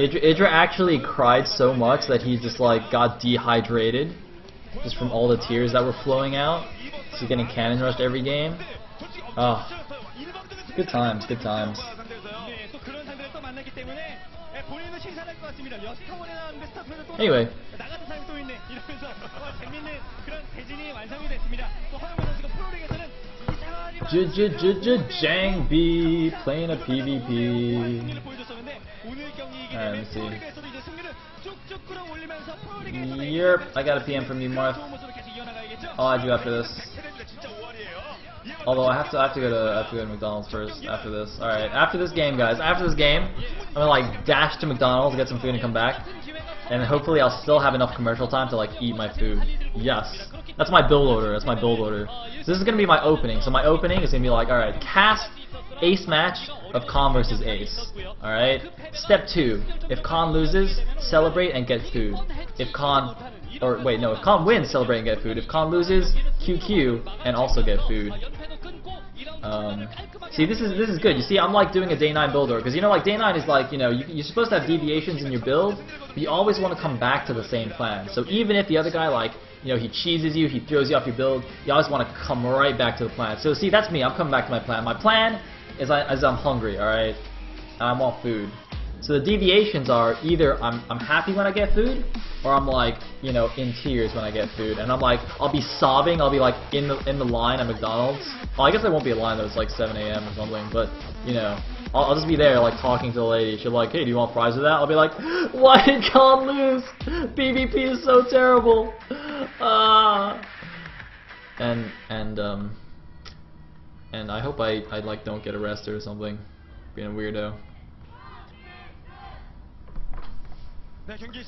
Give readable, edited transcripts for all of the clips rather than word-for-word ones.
Idra actually cried so much that he just like got dehydrated just from all the tears that were flowing out. So getting cannon rushed every game. Oh, good times, good times. Anyway. Jangbi playing a PvP. Alright, let me see. Yep, I got a PM from you, Marth. I'll add you after this. Although I have to go to McDonald's first after this. Alright, after this game, guys. After this game, I'm gonna like dash to McDonald's, get some food, and come back. And hopefully I'll still have enough commercial time to like eat my food. Yes. That's my build order. That's my build order. So this is gonna be my opening. So my opening is gonna be like, alright, cast ace match of Khan versus Ace. Alright? Step 2. If Khan loses, celebrate and get food. If Khan if Khan wins, celebrate and get food. If Khan loses, QQ and also get food. See, this is good. You see, I'm like doing a day 9 build order, because you know, like day 9 is like, you know, you're supposed to have deviations in your build, but you always want to come back to the same plan. So even if the other guy, like, you know, he cheeses you, he throws you off your build, you always want to come right back to the plan. So see, that's me. I'm coming back to my plan. My plan is I'm hungry. All right, I want food. So the deviations are either I'm happy when I get food, or I'm like, you know, in tears when I get food, and I'm like, I'll be sobbing, I'll be like in the line at McDonald's. Well, I guess there won't be a line though, it's like 7 AM or something, but you know, I'll just be there like talking to the lady. She'll be like, hey, do you want fries with that? I'll be like, why did Khan lose? PvP is so terrible. And I hope I like don't get arrested or something, being a weirdo.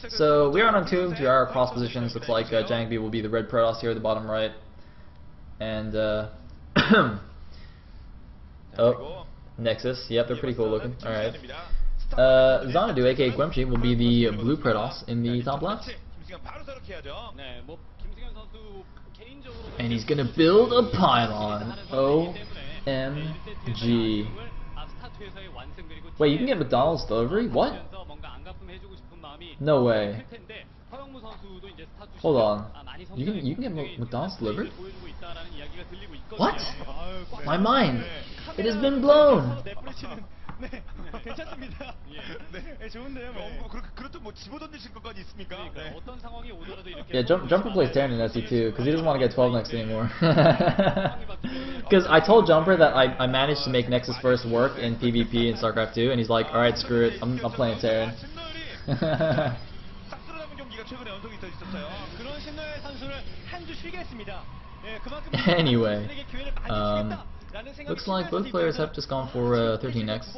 So we are on Entombed, we are cross positions. Looks like Jangbi will be the red Protoss here at the bottom right. And oh, Nexus, yep, they're pretty cool looking. Alright. Xanadu, aka Gwemchi, will be the blue Protoss in the top left. And he's gonna build a pylon. OMG. Wait, you can get McDonald's delivery? What? No way. Hold on. You can get McDonald's delivered? What? My mind. It has been blown. Yeah, Jumper plays Terran in SE2 because he doesn't want to get 12 next anymore. Because I told Jumper that I managed to make Nexus first work in PvP in StarCraft 2, and he's like, alright, screw it, I'm playing Terran. Anyway, looks like both players have just gone for 13x.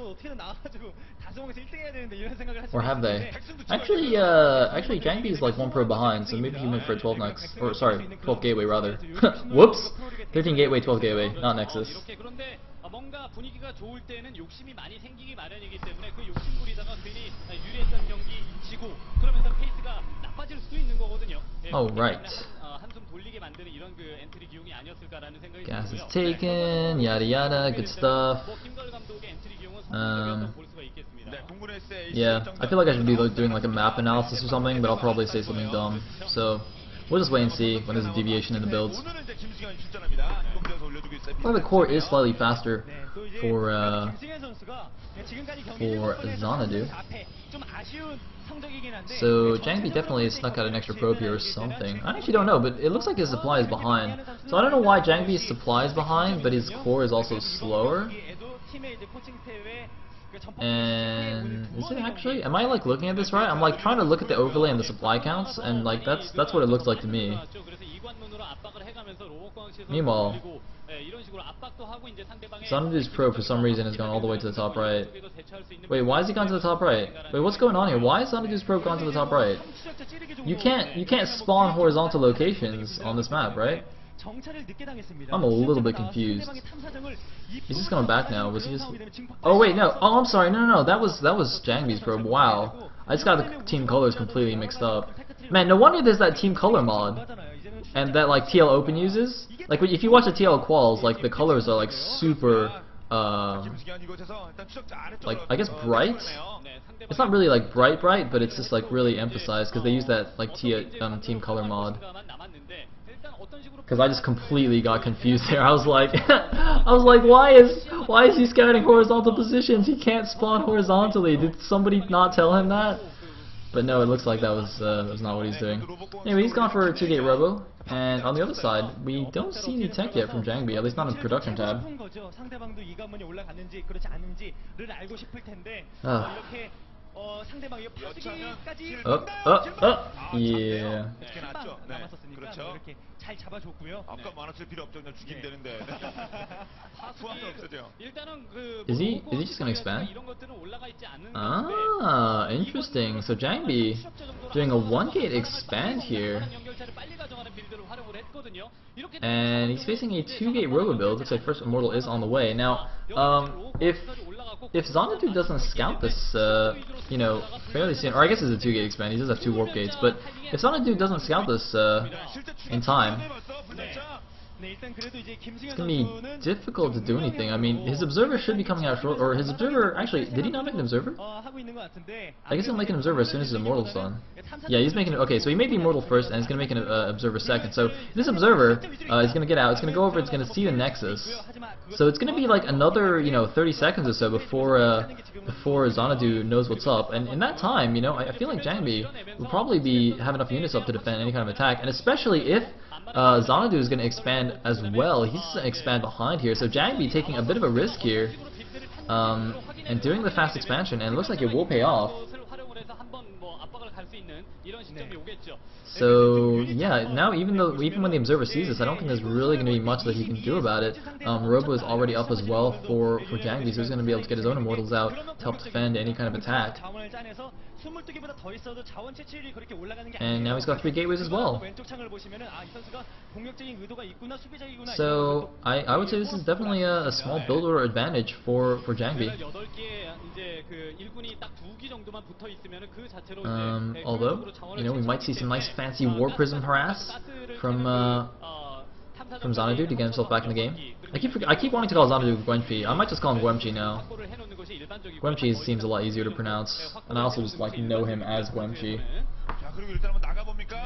Or have they? Actually, Jangbi is like 1 pro behind, so maybe he went for 12x. Or sorry, 12 gateway rather. Whoops! 13 gateway, 12 gateway, not Nexus. Oh, right. Gas is taken, yada yada, good stuff. Yeah, I feel like I should be doing like a map analysis or something, but I'll probably say something dumb. So, we'll just wait and see when there's a deviation in the builds. Well, the core is slightly faster for Xanadu. So Jangbi definitely snuck out an extra probe here or something. I actually don't know, but it looks like his supply is behind. So I don't know why Jangbi's supply is behind, but his core is also slower. And is it actually? Am I like looking at this right? I'm like trying to look at the overlay and the supply counts, and like that's what it looks like to me. Meanwhile, Xanadu's probe for some reason has gone all the way to the top right. Wait, why has he gone to the top right? Wait, what's going on here? Why has Xanadu's probe gone to the top right? You can't spawn horizontal locations on this map, right? I'm a little bit confused. He's just going back now. Was he just? Oh wait, no. Oh, I'm sorry. No. That was Jangbi's probe. Wow. I just got the team colors completely mixed up. Man, no wonder there's that team color mod, and that like TL Open uses. Like if you watch the TL quals, like the colors are like super like I guess bright. It's not really like bright, but it's just like really emphasized because they use that like team color mod. Because I just completely got confused there. I was like, why is he scouting horizontal positions? He can't spawn horizontally. Did somebody not tell him that? But no, it looks like that was not what he's doing. Anyway, he's gone for a 2-gate robo, and on the other side, we don't see any tech yet from Jangbi, at least not in the production tab. Yeah. Is he just gonna expand? Ah, interesting. So Jangbi doing a 1-gate expand here. And he's facing a 2-gate robo build. Looks like first immortal is on the way. Now, if Xanadu doesn't scout this, you know, fairly soon, or I guess it's a 2-gate expand, he does have 2 warp gates, but if Xanadu doesn't scout this in time, it's gonna be difficult to do anything. I mean, his observer should be coming out short, or his observer, actually, did he not make an observer? I guess he'll make an observer as soon as his immortal's done. Yeah, he's making it. Okay, so he made the immortal first, and he's gonna make an observer second. So this observer is gonna get out. It's gonna go over. It's gonna see the nexus. So it's gonna be like another, you know, 30 seconds or so before Xanadu knows what's up. And in that time, you know, I feel like Jangbi will probably have enough units up to defend any kind of attack, and especially if Xanadu is going to expand as well. He's going to expand behind here, so Jangbi taking a bit of a risk here, and doing the fast expansion, and it looks like it will pay off. So yeah, now even when the observer sees this, I don't think there's really going to be much that he can do about it. Robo is already up as well for Jangbi, so he's going to be able to get his own immortals out to help defend any kind of attack. And now he's got 3 gateways as well. So I would say this is definitely a small build order advantage for Jangbi. Although, you know, we might see some nice fancy War Prism harass from Xanadu to get himself back in the game. I keep wanting to call Xanadu Guenchi. I might just call him Guemchi now. Guemchi seems a lot easier to pronounce, and I also just like know him as Guemchi.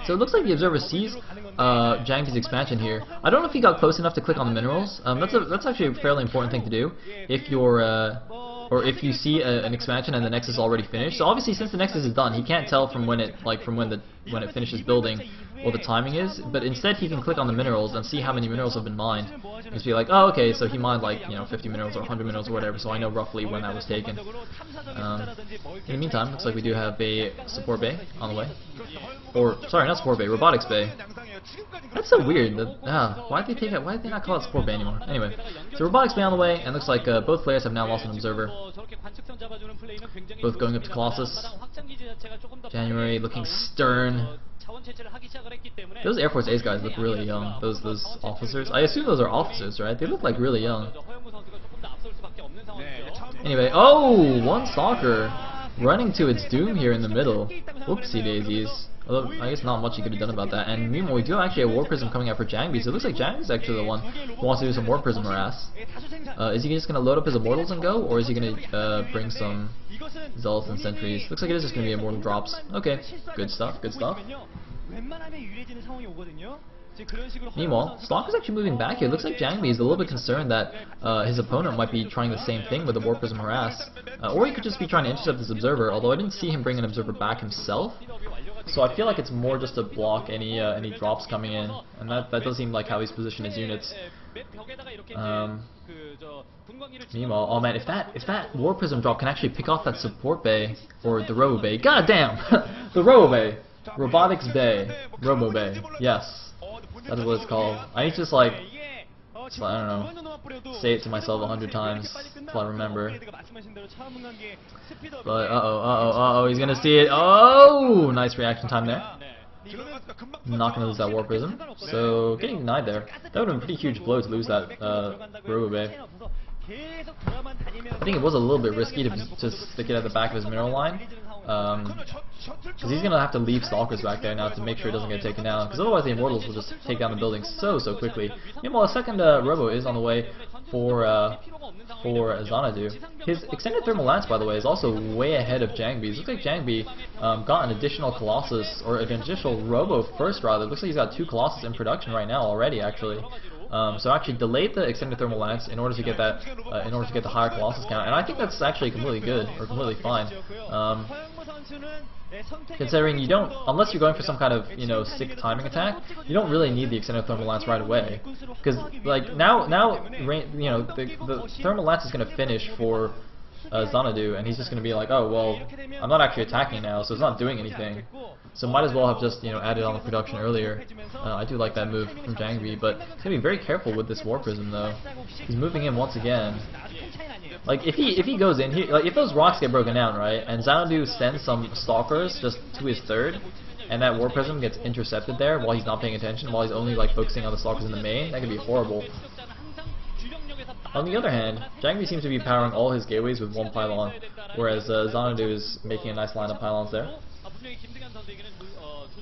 So it looks like the observer sees Jangbi's expansion here. I don't know if he got close enough to click on the minerals. That's actually a fairly important thing to do if you're or if you see an expansion and the nexus is already finished. So obviously, since the nexus is done, he can't tell from when it finishes building what the timing is. But instead, he can click on the minerals and see how many minerals have been mined. And just be like, oh, okay, so he mined like 50 minerals or 100 minerals or whatever. So I know roughly when that was taken. In the meantime, looks like we do have a support bay on the way. Or sorry, not support bay, robotics bay. That's so weird. Why did they not call it support bay anymore? Anyway, so robotics bay on the way, and looks like both players have now lost an observer. Both going up to Colossus. January looking stern. Those Air Force Ace guys look really young. Those officers. I assume those are officers, right? They look like really young. Anyway, oh, one stalker running to its doom here in the middle. Whoopsie daisies. Although, I guess not much he could have done about that. And meanwhile, we do have actually a War Prism coming out for Jangbi, so it looks like Jangbi's actually the one who wants to do some War Prism harass. Is he just going to load up his Immortals and go, or is he going to bring some Zealots and Sentries? Looks like it is just going to be Immortal drops. Okay, good stuff, good stuff. Meanwhile, Stalker's actually moving back here. Looks like Jangbi is a little bit concerned that his opponent might be trying the same thing with the War Prism harass. Or he could just be trying to intercept this Observer, although I didn't see him bring an Observer back himself. So I feel like it's more just to block any drops coming in, and that does seem like how he's positioned his units. Meanwhile, oh man, if that War Prism drop can actually pick off that support bay or the Robo Bay, goddamn, the Robo Bay, Robotics Bay, Robo Bay, yes, that is what it's called. I need to just like, I don't know, say it to myself 100 times until I remember. But he's gonna see it. Oh, nice reaction time there. Not gonna lose that War Prism. So getting denied there. That would have been a pretty huge blow to lose that Robo Bay. I think it was a little bit risky to just stick it at the back of his mineral line. Because he's going to have to leave Stalkers back there now to make sure it doesn't get taken down, because otherwise the Immortals will just take down the building so quickly. Meanwhile, a second Robo is on the way for Xanadu. His extended thermal lance, by the way, is also way ahead of Jangbi's. Looks like Jangbi got an additional Colossus, or an additional Robo first rather. Looks like he's got 2 Colossus in production right now already, actually. So actually delayed the extended thermal lance in order to get that, in order to get the higher Colossus count, and I think that's actually completely good, or completely fine. Considering you don't, unless you're going for some kind of, you know, sick timing attack, you don't really need the extended thermal lance right away, because like now, you know, the thermal lance is going to finish for Xanadu, and he's just going to be like, oh well, I'm not actually attacking now, so it's not doing anything. So might as well have just, you know, added on the production earlier. I do like that move from Jangbi, but he's gonna be very careful with this War Prism though. He's moving in once again. Like if he goes in here, like if those rocks get broken down, right, and Xanadu sends some Stalkers just to his third, and that War Prism gets intercepted there while he's not paying attention, while he's only like focusing on the Stalkers in the main, that could be horrible. On the other hand, Jangbi seems to be powering all his gateways with 1 pylon, whereas Xanadu is making a nice line of pylons there.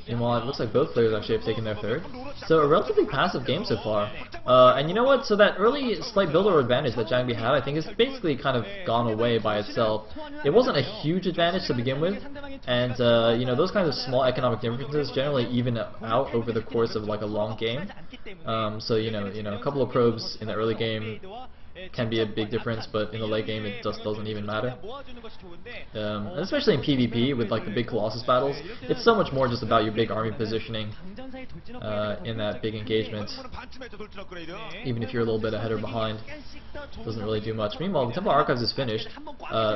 Meanwhile, it looks like both players actually have taken their third. So a relatively passive game so far. And you know what? So that early slight builder advantage that Jangbi had, I think, is basically kind of gone away by itself. It wasn't a huge advantage to begin with, and you know, those kinds of small economic differences generally even out over the course of like a long game. So you know, a couple of probes in the early game can be a big difference, but in the late game it just doesn't even matter. And especially in PvP with like the big Colossus battles, it's so much more just about your big army positioning in that big engagement. Even if you're a little bit ahead or behind, doesn't really do much. Meanwhile, the Temple Archives is finished,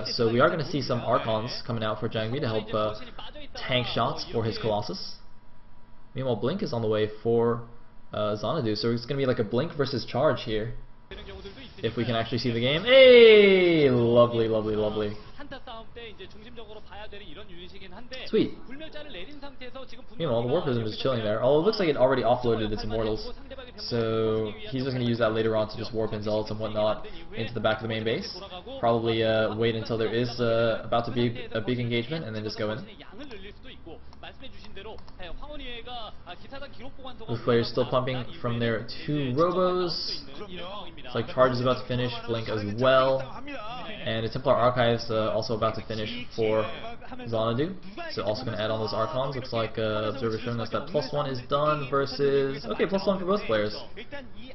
so we are going to see some Archons coming out for Jangbi to help tank shots for his Colossus. Meanwhile, Blink is on the way for Xanadu, so it's going to be like a Blink versus Charge here. If we can actually see the game. Hey! Lovely, lovely, lovely. Sweet. Meanwhile, the War Prism is chilling there. Although it looks like it already offloaded its Immortals. So he's just going to use that later on to just warp in Zealots and whatnot into the back of the main base. Probably wait until there is about to be a big engagement and then just go in. Both players still pumping from their 2 Robos. It's like Charge is about to finish, Blink as well. And the Templar Archives also about to finish for Xanadu. So also going to add on those Archons. Looks like Observer showing us that +1 is done versus... Okay, +1 for both players.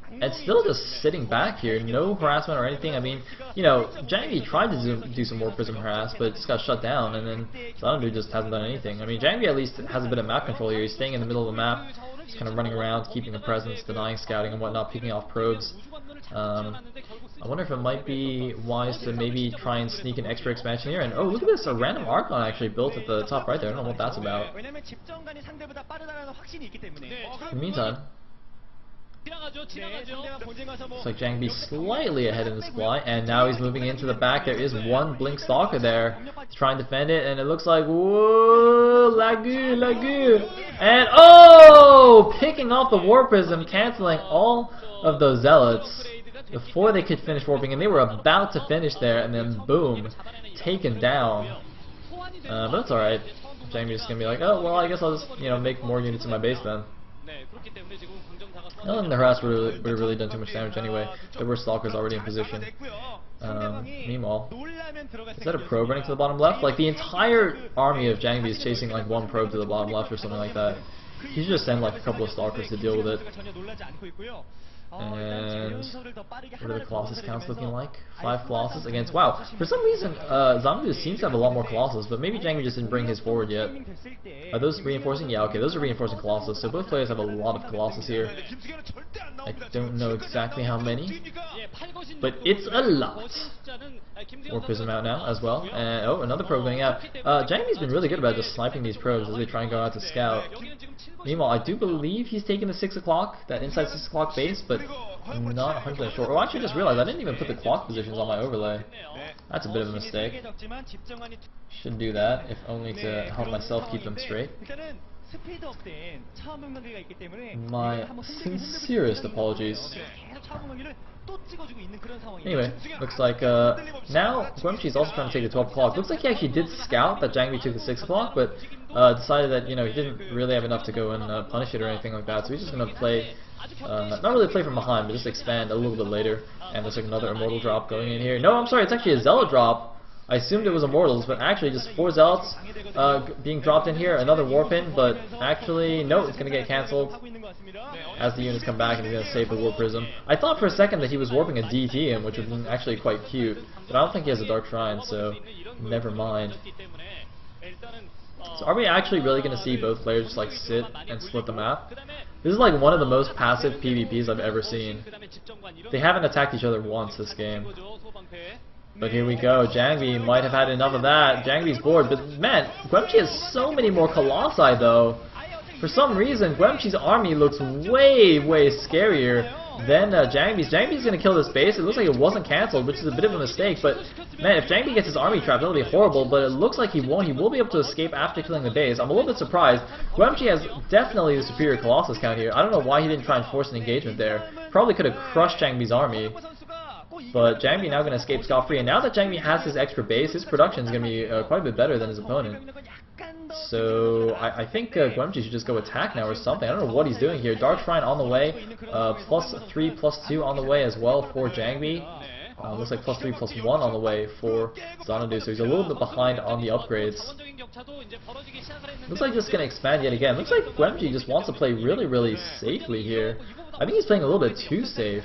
And still just sitting back here, no harassment or anything. I mean, you know, Jangbi tried to do some more Prism harass, but it just got shut down, and then Xanadu just hasn't done anything. I mean, Jangbi at least has a bit of map control here. He's staying in the middle of the map, just kind of running around, keeping a presence, denying scouting and whatnot, picking off probes. I wonder if it might be wise to maybe try and sneak an extra expansion here. And oh, look at this, a random Archon actually built at the top right there. I don't know what that's about. In the meantime, looks like Jangbi slightly ahead in the supply, and now he's moving into the back. There is 1 Blink Stalker there. He's trying to defend it, and it looks like, whoa, Lagu, and oh, picking off the War Prism, canceling all of those Zealots before they could finish warping, and they were about to finish there, and then boom, taken down. But that's alright. Jangbi's just gonna be like, oh well, I guess I'll just, you know, make more units in my base then. I don't think the harass would have really done too much damage anyway. There were Stalkers already in position. Meanwhile, is that a probe running to the bottom left? Like the entire army of Jangbi is chasing like 1 probe to the bottom left or something like that. He should just send like a couple of Stalkers to deal with it. And what are the Colossus counts looking like? 5 Colossus against... Wow, for some reason, Xanadu seems to have a lot more Colossus, but maybe Jangbi just didn't bring his forward yet. Are those reinforcing? Yeah, okay, those are reinforcing Colossus, so both players have a lot of Colossus here. I don't know exactly how many, but it's a lot. More Prism out now as well, and oh, another probe going out. Jangbi's been really good about just sniping these probes as they try and go out to scout. Meanwhile, I do believe he's taking the 6 o'clock, that inside 6 o'clock base, but I'm not 100% sure. Oh, I actually just realized I didn't even put the clock positions on my overlay. That's a bit of a mistake. Shouldn't do that, if only to help myself keep them straight. My sincerest apologies. Anyway, looks like now Guemchi's also trying to take the 12 o'clock. Looks like he actually did scout that Jangbi took the 6 o'clock, but decided that, you know, he didn't really have enough to go and punish it or anything like that. So he's just going to play, not really play from behind, but just expand a little bit later. And there's like another Immortal drop going in here. No, I'm sorry, it's actually a Zealot drop. I assumed it was Immortals, but actually just 4 Zealots being dropped in here. Another Warp in, but actually, no, it's going to get cancelled as the units come back and he's going to save the Warp Prism. I thought for a second that he was warping a DT in, which would have been actually quite cute, but I don't think he has a Dark Shrine, so never mind. So are we actually really going to see both players just like sit and split the map? This is like one of the most passive PvPs I've ever seen. They haven't attacked each other once this game. But here we go, Jangbi might have had enough of that. Jangbi's bored, but man, Guemchi has so many more Colossi though. For some reason, Guemchi's army looks way, way scarier than Jangbi's. Jangbi's gonna kill this base. It looks like it wasn't cancelled, which is a bit of a mistake, but man, if Jangbi gets his army trapped, that'll be horrible, but it looks like he won't. He will be able to escape after killing the base. I'm a little bit surprised. Guemchi has definitely the superior Colossus count here. I don't know why he didn't try and force an engagement there. Probably could have crushed Jangbi's army. But Jangbi now going to escape scot-free, and now that Jangbi has his extra base, his production is going to be quite a bit better than his opponent. So I think Guemchi should just go attack now or something. I don't know what he's doing here. Dark Shrine on the way, +3, +2 on the way as well for Jangbi. Looks like +3, +1 on the way for Xanadu, so he's a little bit behind on the upgrades. Looks like just going to expand yet again. Looks like Guemchi just wants to play really, really safely here. I think he's playing a little bit too safe.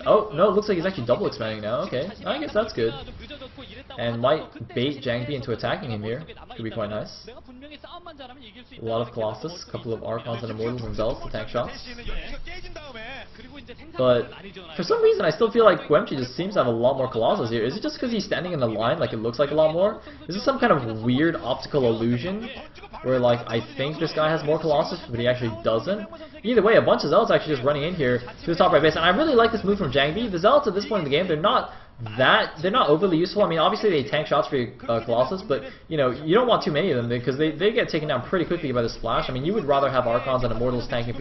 Oh, no, it looks like he's actually double expanding now. Okay, I guess that's good. And might bait Jangbi into attacking him here. Could be quite nice. A lot of Colossus, a couple of Archons and Immortals and Zealots to tank shots. But for some reason I still feel like Guemchi just seems to have a lot more Colossus here. Is it just because he's standing in the line like it looks like a lot more? Is this some kind of weird optical illusion? Where like I think this guy has more Colossus, but he actually doesn't? Either way, a bunch of Zealots actually just running in here to the top right base, and I really like this move from Jangbi. The Zealots at this point in the game, they're not overly useful. I mean, obviously they tank shots for your Colossus, but you know, you don't want too many of them because they get taken down pretty quickly by the splash. I mean, you would rather have Archons and Immortals tanking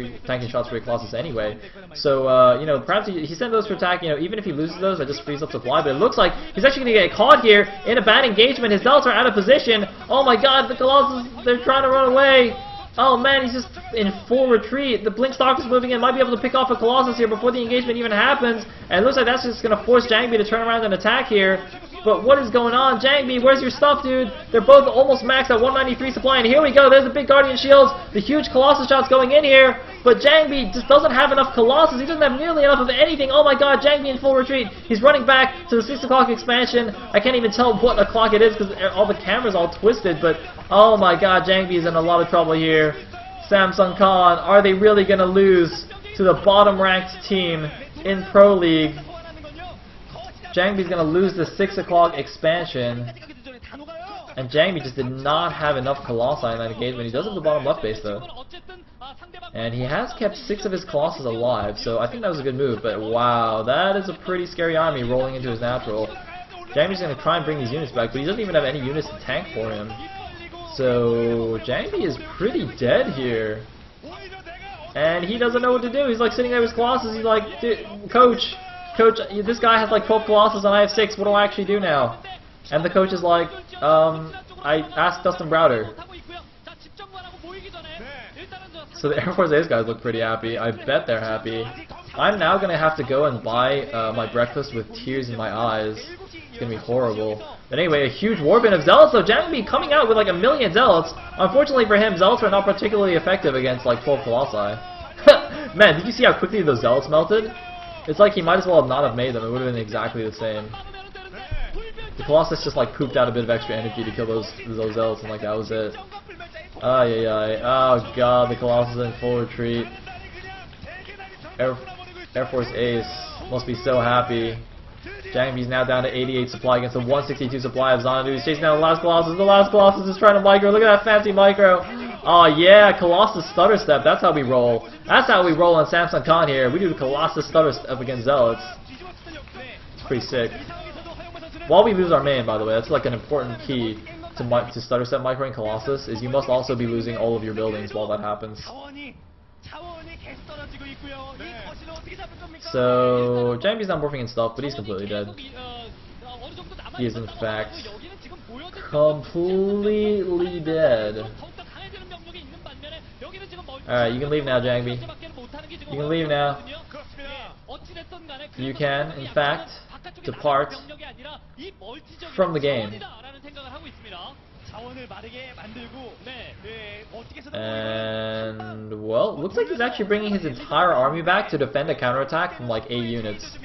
shots for your Colossus anyway. So you know, perhaps he sent those for attack. You know, even if he loses those, that just frees up supply. But it looks like he's actually going to get caught here in a bad engagement. His Zealots are out of position. Oh my God, the Colossus, they're trying to run away. Oh man, he's just in full retreat. The Blink Stalk is moving in, might be able to pick off a Colossus here before the engagement even happens. And it looks like that's just going to force Jangbi to turn around and attack here. But what is going on? Jangbi, where's your stuff, dude? They're both almost maxed at 193 supply, and here we go. There's the big Guardian Shields, the huge Colossus shots going in here. But Jangbi just doesn't have enough Colossus. He doesn't have nearly enough of anything. Oh my God, Jangbi in full retreat. He's running back to the 6 o'clock expansion. I can't even tell what o'clock it is because all the camera's all twisted. But oh my God, Jangbi is in a lot of trouble here. Samsung Khan, are they really going to lose to the bottom-ranked team in Pro League? Jangbi's going to lose the 6 o'clock expansion. And Jangbi just did not have enough Colossi in that engagement. He does have the bottom left base, though. And he has kept 6 of his Colossus alive, so I think that was a good move. But wow, that is a pretty scary army rolling into his natural. Jangbi's going to try and bring these units back, but he doesn't even have any units to tank for him. So Jangbi is pretty dead here. And he doesn't know what to do. He's like sitting there with his Colossus. He's like, Coach, this guy has like 12 Colossus and I have 6. What do I actually do now? And the coach is like, I asked Dustin Browder. So the Air Force Ace guys look pretty happy. I bet they're happy. I'm now going to have to go and buy my breakfast with tears in my eyes. It's going to be horrible. But anyway, a huge warbin of Zealots, so Jangbi coming out with like 1 million Zealots. Unfortunately for him, Zealots are not particularly effective against like 12 Colossi. Man, did you see how quickly those Zealots melted? It's like he might as well have not have made them. It would have been exactly the same. The Colossus just like pooped out a bit of extra energy to kill those Zealots, and like that was it. Ay. Oh God, the Colossus in full retreat. Air Force Ace must be so happy. Jangbi's now down to 88 supply against the 162 supply of Xanadu. He's chasing down the last Colossus. The last Colossus is trying to micro. Look at that fancy micro. Oh yeah, Colossus stutter step. That's how we roll. That's how we roll on Samsung Khan here. We do the Colossus stutter step against Zealots. It's pretty sick. While we lose our main, by the way, that's like an important key. to stutter step microing Colossus is you must also be losing all of your buildings while that happens. So Jangbi's not morphing and stuff, but he's completely dead. He is in fact completely dead. Alright, you can leave now, Jangbi. You can leave now. You can, in fact, depart from the game. And, well, looks like he's actually bringing his entire army back to defend a counterattack from like 8 units.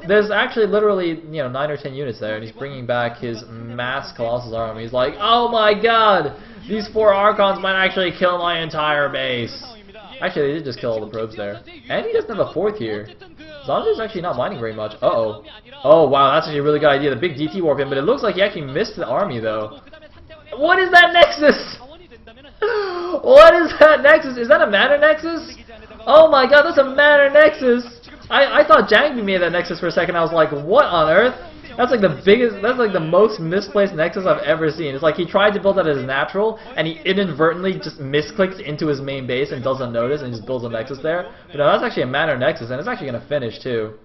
There's actually literally, 9 or 10 units there, and he's bringing back his mass Colossus army. He's like, oh my god, these 4 Archons might actually kill my entire base. Actually, they did just kill all the probes there. And he doesn't have a 4th here. Xanadu's actually not mining very much. Uh-oh. Oh, wow, that's actually a really good idea. The big DT warp him, but it looks like he actually missed the army, though. What is that Nexus? What is that Nexus? Is that a Mana Nexus? Oh my god, that's a Mana Nexus! I thought Jangbi made that Nexus for a second. I was like, what on earth? That's like the biggest, that's like the most misplaced Nexus I've ever seen. It's like he tried to build that as natural, and he inadvertently just misclicks into his main base and doesn't notice and just builds a Nexus there. But no, that's actually a Manor Nexus, and it's actually going to finish too.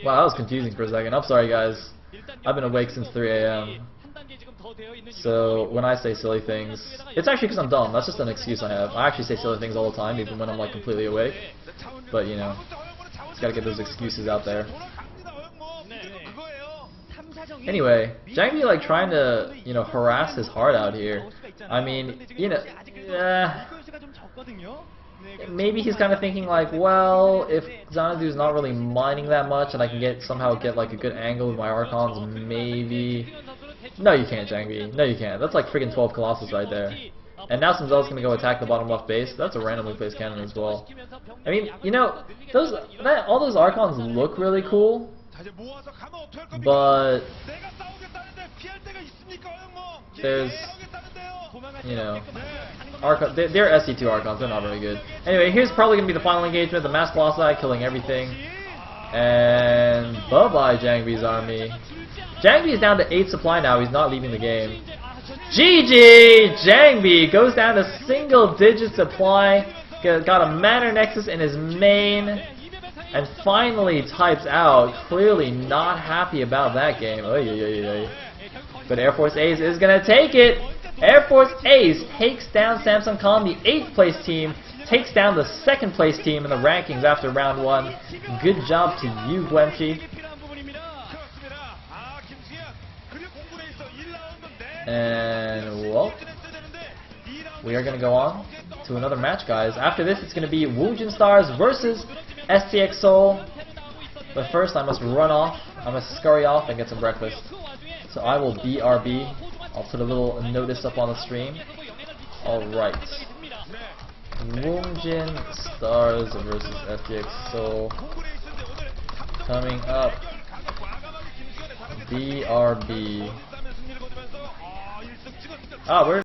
Wow, that was confusing for a second. I'm sorry guys. I've been awake since 3 AM. So when I say silly things, it's actually because I'm dumb. That's just an excuse I have. I actually say silly things all the time, even when I'm like completely awake. But just gotta get those excuses out there. Anyway, Jangbi like trying to, harass his heart out here. I mean, maybe he's kind of thinking like, well, if Xanadu's not really mining that much and I can somehow get like a good angle with my Archons, maybe... No, you can't, Jangbi. No, you can't. That's like freaking 12 Colossus right there. And now Sayle gonna go attack the bottom left base. That's a randomly placed cannon as well. I mean, all those Archons look really cool, but there's, they're SC2 Archons. They're not very good. Anyway, here's probably gonna be the final engagement. The mass Colossi killing everything, and bye bye Jangbi's army. Jangbi is down to 8 supply now. He's not leaving the game. GG! Jangbi goes down to single-digit supply. Got a Manor Nexus in his main. And finally types out. Clearly not happy about that game. Oy, oy, oy, oy. But Air Force Ace is going to take it. Air Force Ace takes down Samsung Khan. The 8th place team takes down the 2nd place team in the rankings after round 1. Good job to you, Gwemchi. And, well, we are going to go on to another match, guys. After this, it's going to be Woojin Stars versus STX Seoul. But first, I must run off. I must scurry off and get some breakfast. So I will BRB. I'll put a little notice up on the stream. Alright. Woojin Stars versus STX Seoul. Coming up. BRB. Ah, we're